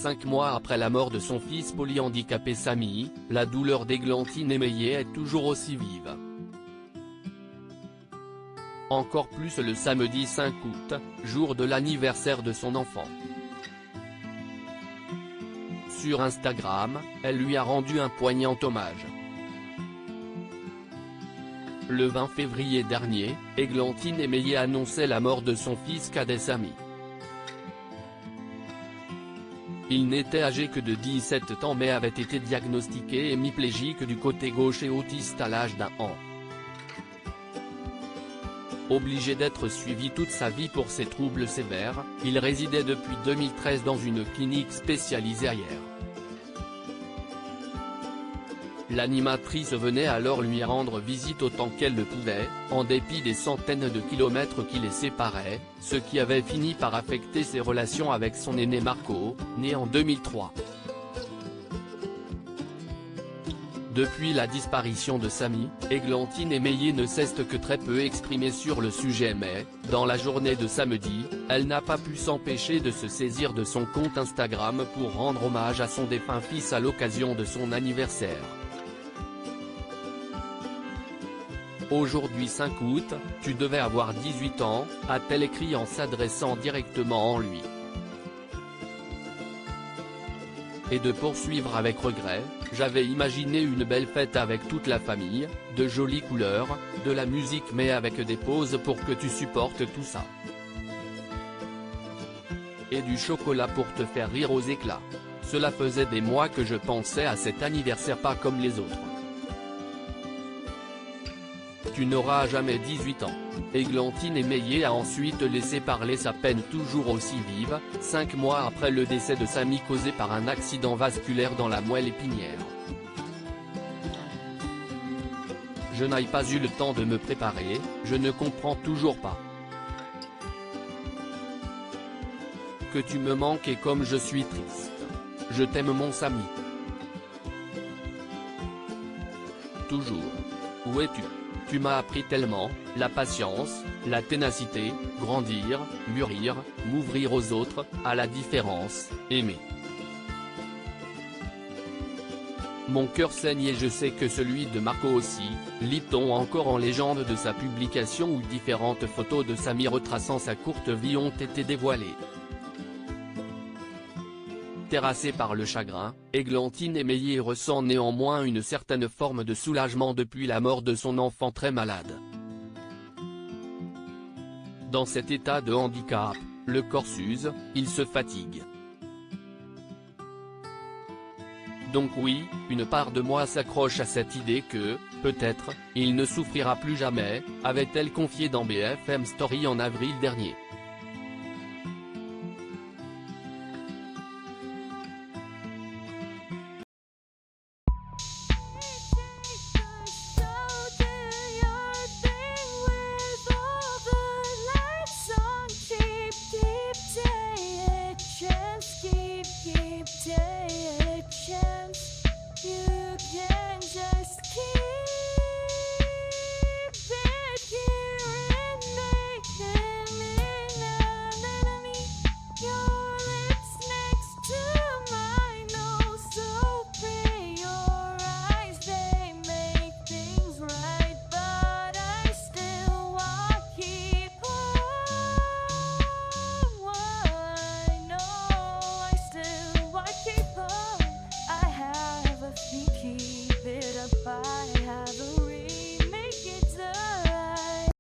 5 mois après la mort de son fils polyhandicapé Samy, la douleur d'Églantine Émeillé est toujours aussi vive. Encore plus le samedi 5 août, jour de l'anniversaire de son enfant. Sur Instagram, elle lui a rendu un poignant hommage. Le 20 février dernier, Églantine Émeillé annonçait la mort de son fils cadet Samy. Il n'était âgé que de 17 ans mais avait été diagnostiqué hémiplégique du côté gauche et autiste à l'âge d'1 an. Obligé d'être suivi toute sa vie pour ses troubles sévères, il résidait depuis 2013 dans une clinique spécialisée ailleurs. L'animatrice venait alors lui rendre visite autant qu'elle le pouvait, en dépit des centaines de kilomètres qui les séparaient, ce qui avait fini par affecter ses relations avec son aîné Marco, né en 2003. Depuis la disparition de Samy, Églantine Émeillé ne cesse que très peu exprimer sur le sujet mais, dans la journée de samedi, elle n'a pas pu s'empêcher de se saisir de son compte Instagram pour rendre hommage à son défunt fils à l'occasion de son anniversaire. Aujourd'hui 5 août, tu devais avoir 18 ans, a-t-elle écrit en s'adressant directement en lui. Et de poursuivre avec regret, j'avais imaginé une belle fête avec toute la famille, de jolies couleurs, de la musique mais avec des pauses pour que tu supportes tout ça. Et du chocolat pour te faire rire aux éclats. Cela faisait des mois que je pensais à cet anniversaire pas comme les autres. Tu n'auras jamais 18 ans. Églantine Émeillé a ensuite laissé parler sa peine toujours aussi vive, 5 mois après le décès de Samy causé par un accident vasculaire dans la moelle épinière. Je n'ai pas eu le temps de me préparer, je ne comprends toujours pas. Que tu me manques et comme je suis triste. Je t'aime mon Samy. Toujours. Où es-tu ? Tu m'as appris tellement, la patience, la ténacité, grandir, mûrir, m'ouvrir aux autres, à la différence, aimer. Mon cœur saigne et je sais que celui de Marco aussi, lit-on encore en légende de sa publication où différentes photos de Samy retraçant sa courte vie ont été dévoilées. Terrassée par le chagrin, Églantine Émeillé ressent néanmoins une certaine forme de soulagement depuis la mort de son enfant très malade. Dans cet état de handicap, le corps s'use, il se fatigue. Donc oui, une part de moi s'accroche à cette idée que, peut-être, il ne souffrira plus jamais, avait-elle confié dans BFM Story en avril dernier.